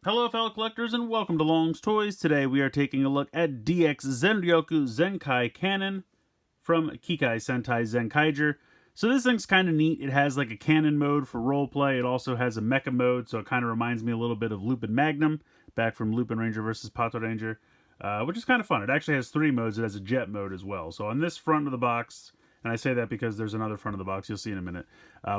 Hello fellow collectors and welcome to Long's Toys. Today we are taking a look at DX Zenryoku Zenkai Cannon from Kikai Sentai Zenkaiger. So this thing's kind of neat. It has like a cannon mode for roleplay. It also has a mecha mode, so it kind of reminds me a little bit of Lupin Magnum, back from Lupin Ranger vs. Pato Ranger, which is kind of fun. It actually has 3 modes. It has a jet mode as well. So on this front of the box, and I say that because there's another front of the box you'll see in a minute,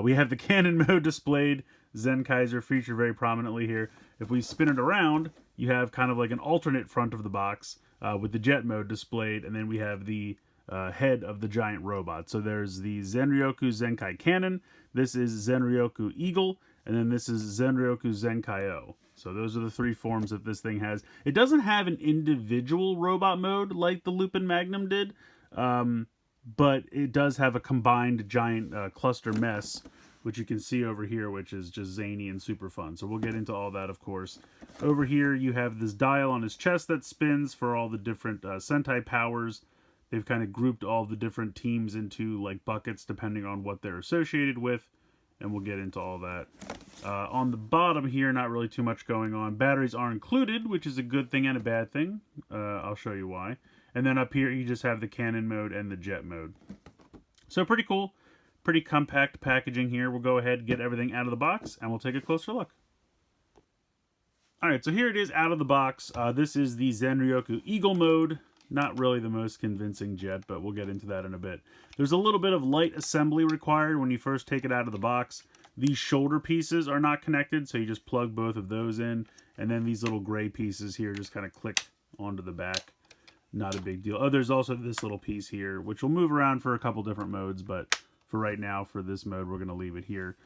we have the cannon mode displayed. Zenkaiger featured very prominently here. If we spin it around, you have kind of like an alternate front of the box with the jet mode displayed, and then we have the head of the giant robot. So there's the Zenryoku Zenkai Cannon, this is Zenryoku Eagle, and then this is Zenryoku Zenkai-oh. So those are the 3 forms that this thing has. It doesn't have an individual robot mode like the Lupin Magnum did, but it does have a combined giant cluster mess, which you can see over here, which is just zany and super fun. So we'll get into all that, of course. Over here, you have this dial on his chest that spins for all the different Sentai powers. They've kind of grouped all the different teams into like buckets depending on what they're associated with, and we'll get into all that. On the bottom here, not really too much going on. Batteries are included, which is a good thing and a bad thing. I'll show you why. And then up here, you just have the cannon mode and the jet mode. So pretty cool. Pretty compact packaging here. We'll go ahead and get everything out of the box, and we'll take a closer look. Alright, so here it is out of the box. This is the Zenryoku Eagle mode. Not really the most convincing jet, but we'll get into that in a bit. There's a little bit of light assembly required when you first take it out of the box. These shoulder pieces are not connected, so you just plug both of those in, and then these little gray pieces here just kind of click onto the back. Not a big deal. Oh, there's also this little piece here, which will move around for a couple different modes, but for right now, for this mode, we're going to leave it here.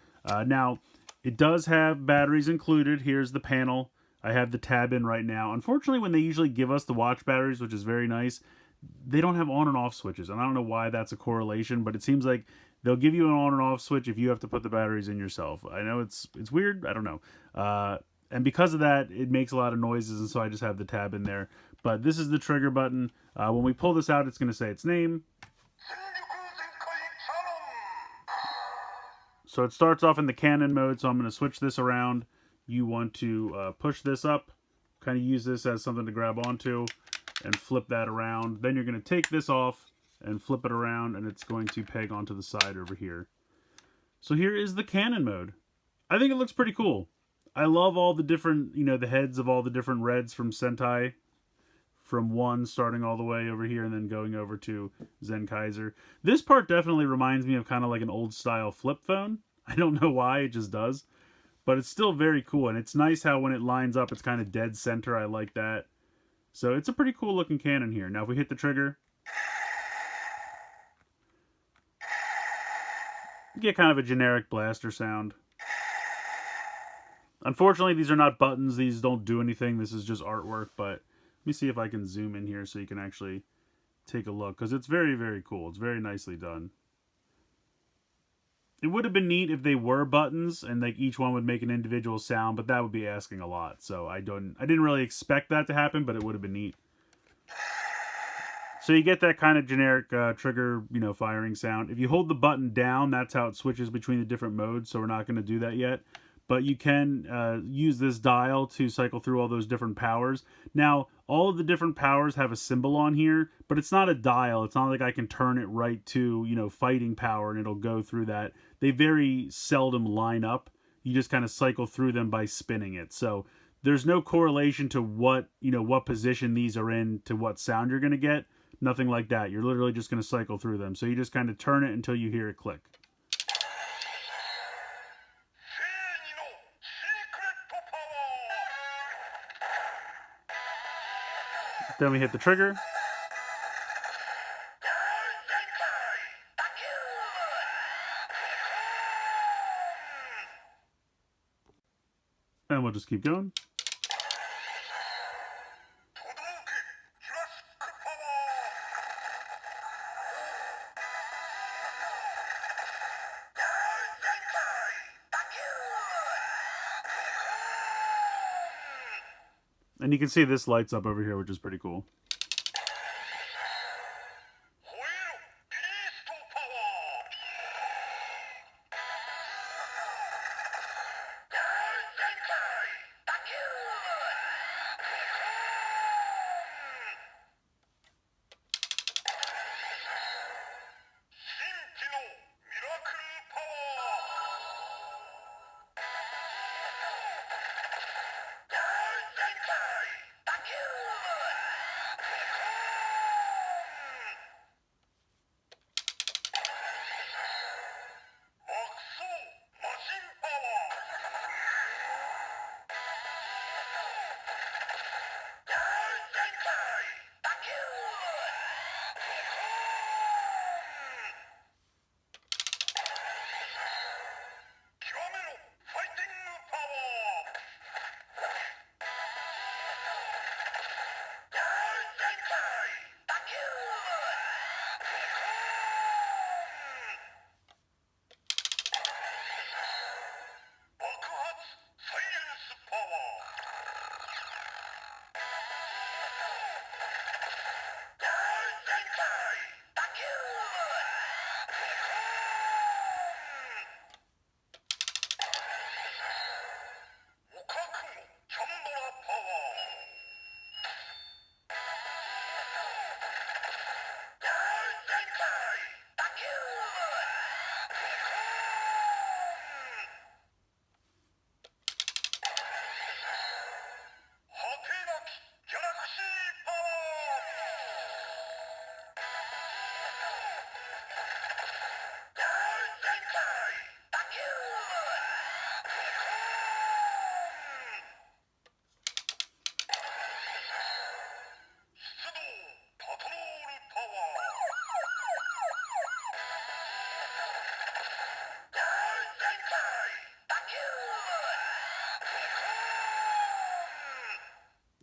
Now, it does have batteries included. Here's the panel. I have the tab in right now. Unfortunately, when they usually give us the watch batteries, which is very nice, they don't have on and off switches. And I don't know why that's a correlation, but it seems like they'll give you an on and off switch if you have to put the batteries in yourself. I know it's weird. I don't know. And because of that, it makes a lot of noises, and so I just have the tab in there. But this is the trigger button. When we pull this out, it's going to say its name. So it starts off in the cannon mode, so I'm going to switch this around. You want to push this up, kind of use this as something to grab onto, and flip that around. Then you're going to take this off and flip it around, and it's going to peg onto the side over here. So here is the cannon mode. I think it looks pretty cool. I love all the different, the heads of all the different Reds from Sentai. From 1 starting all the way over here and then going over to Zenkaiger. This part definitely reminds me of kind of like an old style flip phone. I don't know why, it just does. But it's still very cool, and it's nice how when it lines up, it's kind of dead center. I like that. So it's a pretty cool looking cannon here. Now if we hit the trigger, you get kind of a generic blaster sound. Unfortunately, these are not buttons. These don't do anything. This is just artwork, but let me see if I can zoom in here so you can actually take a look, because it's very, very cool. It's very nicely done. It would have been neat if they were buttons and like each one would make an individual sound, but that would be asking a lot. So I didn't really expect that to happen, but it would have been neat. So you get that kind of generic trigger, firing sound. If you hold the button down, that's how it switches between the different modes. So we're not going to do that yet. But you can use this dial to cycle through all those different powers. Now, all of the different powers have a symbol on here, but it's not a dial. It's not like I can turn it right to, fighting power and it'll go through that. They very seldom line up. You just kind of cycle through them by spinning it. So there's no correlation to what position these are in to what sound you're going to get. Nothing like that. You're literally just going to cycle through them. So you just kind of turn it until you hear it click. Then we hit the trigger. And we'll just keep going. And you can see this lights up over here, which is pretty cool.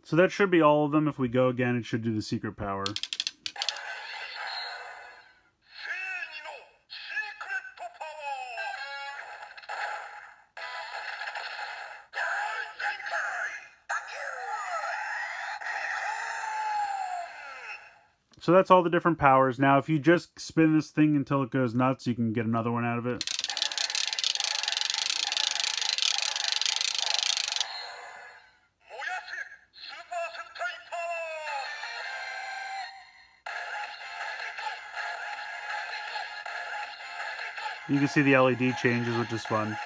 So that should be all of them. If we go again, it should do the secret power. So that's all the different powers. Now, if you just spin this thing until it goes nuts, you can get another one out of it. You can see the LED changes, which is fun.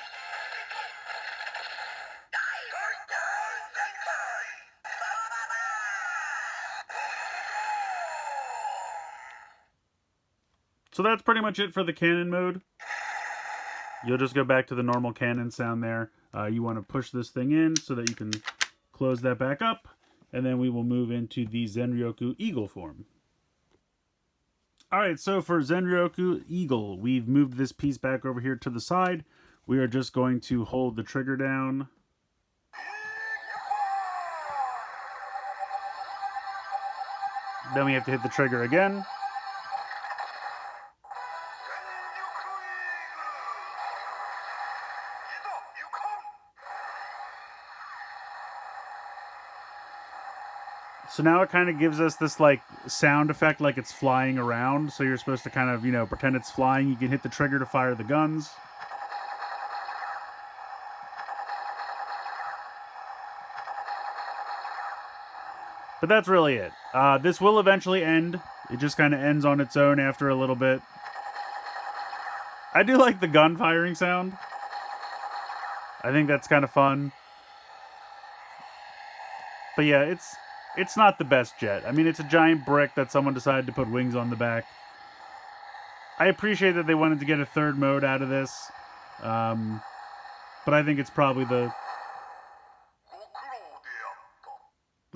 So that's pretty much it for the cannon mode. You'll just go back to the normal cannon sound there. You want to push this thing in so that you can close that back up. And then we will move into the Zenryoku Eagle form. Alright, so for Zenryoku Eagle, we've moved this piece back over here to the side. We are just going to hold the trigger down. Then we have to hit the trigger again. So now it kind of gives us this like sound effect like it's flying around. So you're supposed to kind of, you know, pretend it's flying. You can hit the trigger to fire the guns. But that's really it. This will eventually end. It just kind of ends on its own after a little bit. I do like the gun firing sound. I think that's kind of fun. But yeah, it's not the best jet. I mean, it's a giant brick that someone decided to put wings on the back. I appreciate that they wanted to get a third mode out of this. But I think it's probably the...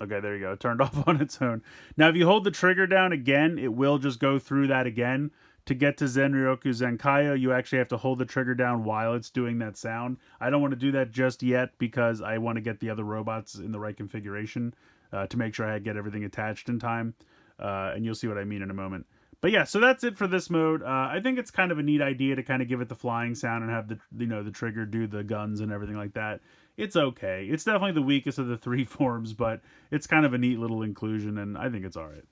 Okay, there you go. It turned off on its own. Now, if you hold the trigger down again, it will just go through that again. To get to Zenryoku Zenkai, you actually have to hold the trigger down while it's doing that sound. I don't want to do that just yet because I want to get the other robots in the right configuration to make sure I get everything attached in time. And you'll see what I mean in a moment. But yeah, so that's it for this mode. I think it's kind of a neat idea to kind of give it the flying sound and have the, you know, the trigger do the guns and everything like that. It's okay. It's definitely the weakest of the three forms, but it's kind of a neat little inclusion, and I think it's alright.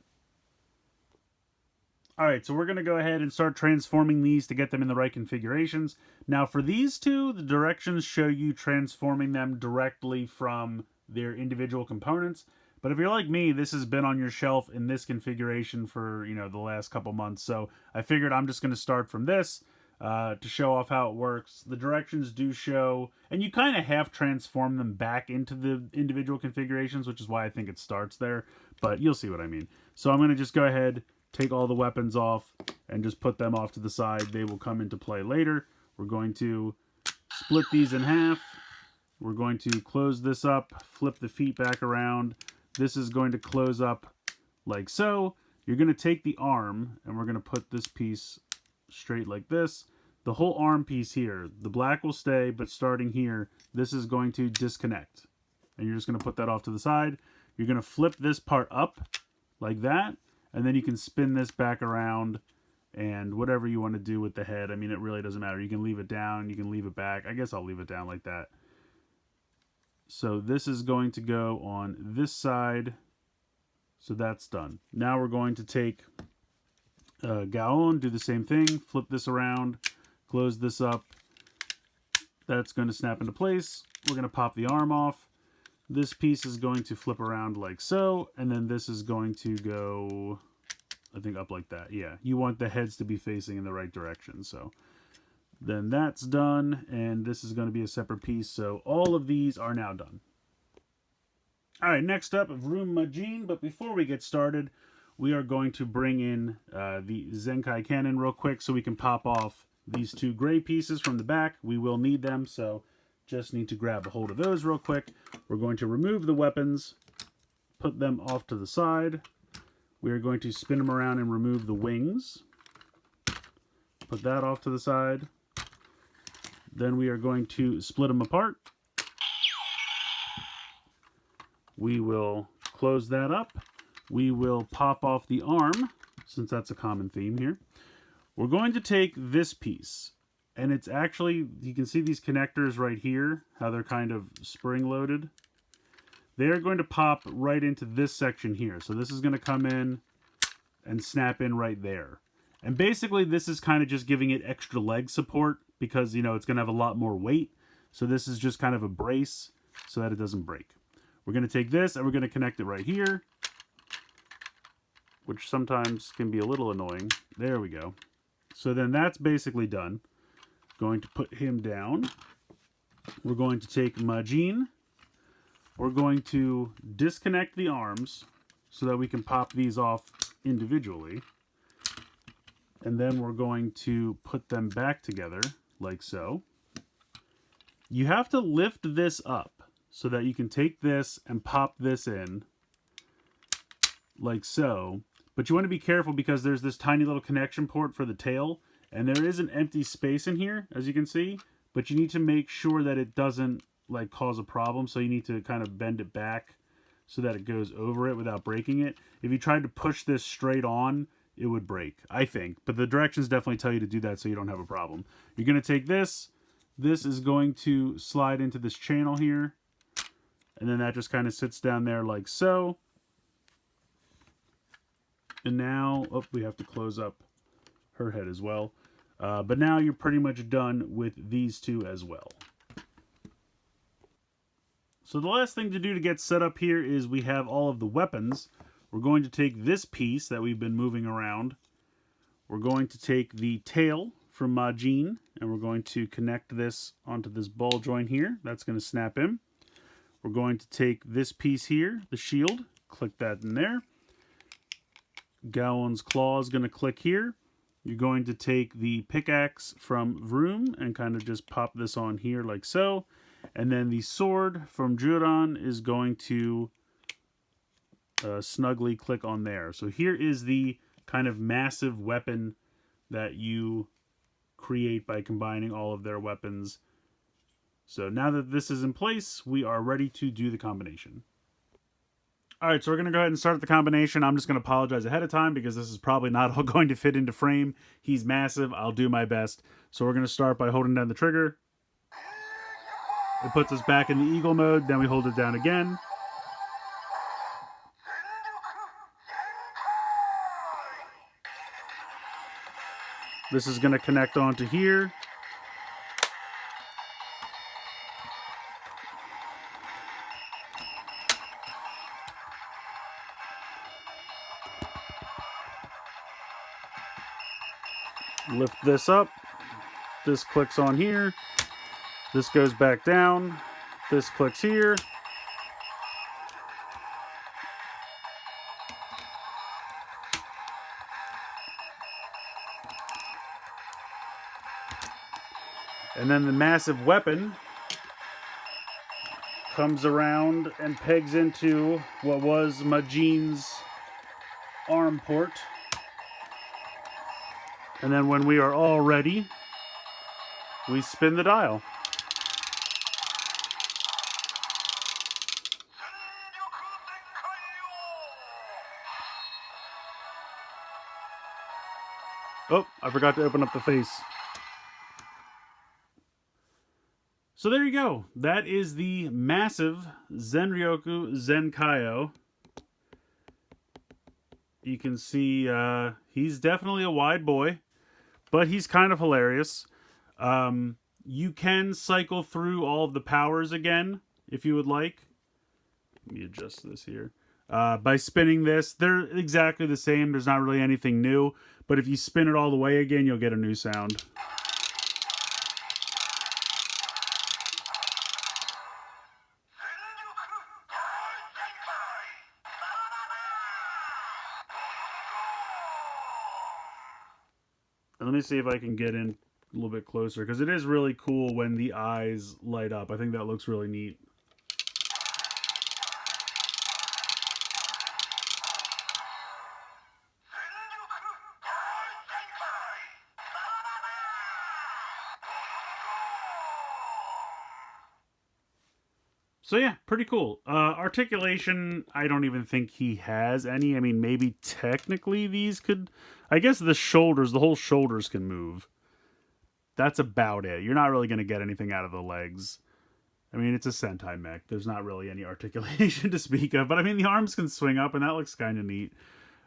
Alright, so we're going to go ahead and start transforming these to get them in the right configurations. Now for these two, the directions show you transforming them directly from their individual components. But if you're like me, this has been on your shelf in this configuration for, you know, the last couple months. So I figured I'm just going to start from this to show off how it works. The directions do show, and you kind of half transform them back into the individual configurations, which is why I think it starts there. But you'll see what I mean. So I'm going to just go ahead, take all the weapons off, and just put them off to the side. They will come into play later. We're going to split these in half. We're going to close this up, flip the feet back around. This is going to close up like so. You're going to take the arm, and we're going to put this piece straight like this. The whole arm piece here, the black will stay, but starting here, this is going to disconnect. And you're just going to put that off to the side. You're going to flip this part up like that, and then you can spin this back around and whatever you want to do with the head. I mean, it really doesn't matter. You can leave it down, you can leave it back. I guess I'll leave it down like that. So this is going to go on this side. So that's done. Now we're going to take Gaon, do the same thing, flip this around, close this up. That's going to snap into place. We're going to pop the arm off. This piece is going to flip around like so, and then this is going to go, I think, up like that. Yeah, you want the heads to be facing in the right direction. So then that's done, and this is going to be a separate piece. So all of these are now done. All right, next up, Vroom Majin. But before we get started, we are going to bring in the Zenkai cannon real quick so we can pop off these two gray pieces from the back. We will need them, so just need to grab a hold of those real quick. We're going to remove the weapons, put them off to the side. We are going to spin them around and remove the wings. Put that off to the side. Then we are going to split them apart. We will close that up. We will pop off the arm, since that's a common theme here. We're going to take this piece, and it's actually, you can see these connectors right here, how they're kind of spring-loaded. They're going to pop right into this section here. So this is going to come in and snap in right there. And basically this is kind of just giving it extra leg support because, you know, it's going to have a lot more weight. So this is just kind of a brace so that it doesn't break. We're going to take this and we're going to connect it right here, which sometimes can be a little annoying. There we go. So then that's basically done. Going to put him down. We're going to take Majin. We're going to disconnect the arms so that we can pop these off individually. And then we're going to put them back together like so. You have to lift this up so that you can take this and pop this in like so. But you want to be careful because there's this tiny little connection port for the tail, and there is an empty space in here, as you can see, but you need to make sure that it doesn't like cause a problem. So you need to kind of bend it back so that it goes over it without breaking it. If you tried to push this straight on, it would break, I think. But the directions definitely tell you to do that so you don't have a problem. You're going to take this. This is going to slide into this channel here. And then that just kind of sits down there like so. And now, oh, we have to close up her head as well. But now you're pretty much done with these two as well. So the last thing to do to get set up here is we have all of the weapons. We're going to take this piece that we've been moving around. We're going to take the tail from Majin, and we're going to connect this onto this ball joint here. That's going to snap in. We're going to take this piece here, the shield, click that in there. Gowon's claw is going to click here. You're going to take the pickaxe from Vroom and kind of just pop this on here like so. And then the sword from Juran is going to snugly click on there. So here is the kind of massive weapon that you create by combining all of their weapons. So now that this is in place, we are ready to do the combination. Alright, so we're going to go ahead and start the combination. I'm just going to apologize ahead of time because this is probably not all going to fit into frame. He's massive. I'll do my best. So we're going to start by holding down the trigger. It puts us back in the eagle mode. Then we hold it down again. This is going to connect onto here. Lift this up. This clicks on here. This goes back down. This clicks here. And then the massive weapon comes around and pegs into what was Majin's arm port. And then when we are all ready, we spin the dial. Oh, I forgot to open up the face. So there you go. That is the massive Zenryoku Zenkai. You can see he's definitely a wide boy, but he's kind of hilarious. You can cycle through all of the powers again if you would like. Let me adjust this here. By spinning this, they're exactly the same. There's not really anything new, but if you spin it all the way again, you'll get a new sound. And let me see if I can get in a little bit closer, because it is really cool when the eyes light up. I think that looks really neat. So yeah, pretty cool. Articulation, I don't even think he has any. I mean, maybe technically these could. I guess the shoulders, the whole shoulders can move. That's about it. You're not really going to get anything out of the legs. I mean, it's a Sentai mech. There's not really any articulation to speak of. But I mean, the arms can swing up, and that looks kind of neat.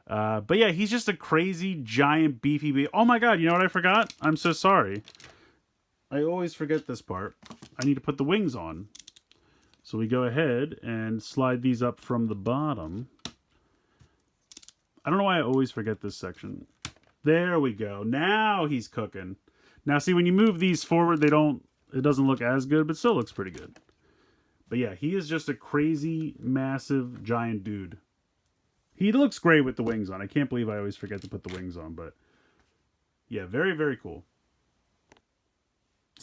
But yeah, he's just a crazy, giant, beefy. Oh my god, you know what I forgot? I'm so sorry. I always forget this part. I need to put the wings on. So we go ahead and slide these up from the bottom. I don't know why I always forget this section. There we go. Now he's cooking. Now see, when you move these forward, it doesn't look as good, but still looks pretty good. But yeah, he is just a crazy, massive, giant dude. He looks great with the wings on. I can't believe I always forget to put the wings on, but yeah, very, very cool.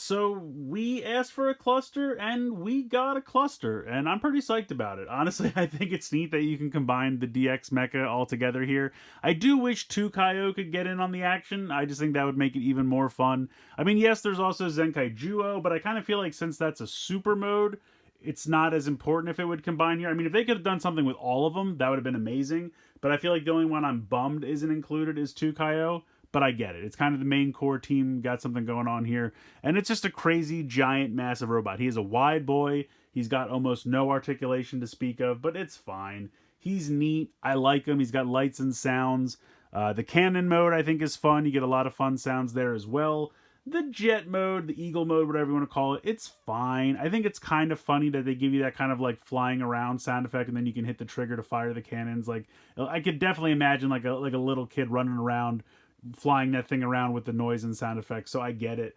So we asked for a cluster and we got a cluster, and I'm pretty psyched about it. Honestly, I think it's neat that you can combine the DX mecha all together here. I do wish 2-kai-oh could get in on the action. I just think that would make it even more fun. I mean, yes, there's also zenkai-oh, but I kind of feel like since that's a super mode, it's not as important if it would combine here. I mean, if they could have done something with all of them, that would have been amazing. But I feel like the only one I'm bummed isn't included is 2-kai-oh. But I get it. It's kind of the main core team, got something going on here. And it's just a crazy, giant, massive robot. He is a wide boy. He's got almost no articulation to speak of, but it's fine. He's neat. I like him. He's got lights and sounds. The cannon mode, I think, is fun. You get a lot of fun sounds there as well. The jet mode, the eagle mode, whatever you want to call it, it's fine. I think it's kind of funny that they give you that kind of like flying around sound effect, and then you can hit the trigger to fire the cannons. Like, I could definitely imagine like a little kid running around flying that thing around with the noise and sound effects, so I get it.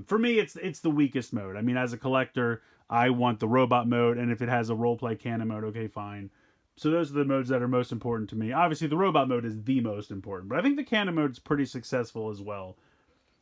For me, it's the weakest mode. I mean, as a collector, I want the robot mode, and if it has a roleplay cannon mode, okay, fine. So those are the modes that are most important to me. Obviously, the robot mode is the most important, but I think the cannon mode is pretty successful as well.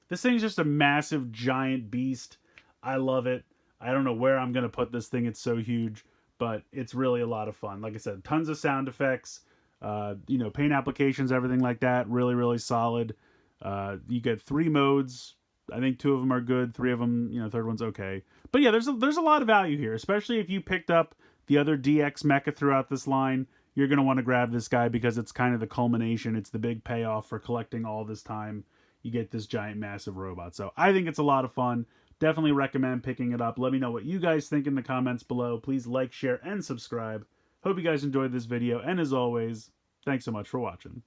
This thing's just a massive, giant beast. I love it. I don't know where I'm going to put this thing. It's so huge, but it's really a lot of fun. Like I said, tons of sound effects. Paint applications, everything like that, really, really solid. You get 3 modes. I think 2 of them are good. 3 of them, third one's okay. But yeah, there's a lot of value here, especially if you picked up the other DX mecha throughout this line. You're going to want to grab this guy because it's kind of the culmination. It's the big payoff for collecting all this time. You get this giant, massive robot. So I think it's a lot of fun. Definitely recommend picking it up. Let me know what you guys think in the comments below. Please like, share, and subscribe. Hope you guys enjoyed this video, and as always, thanks so much for watching.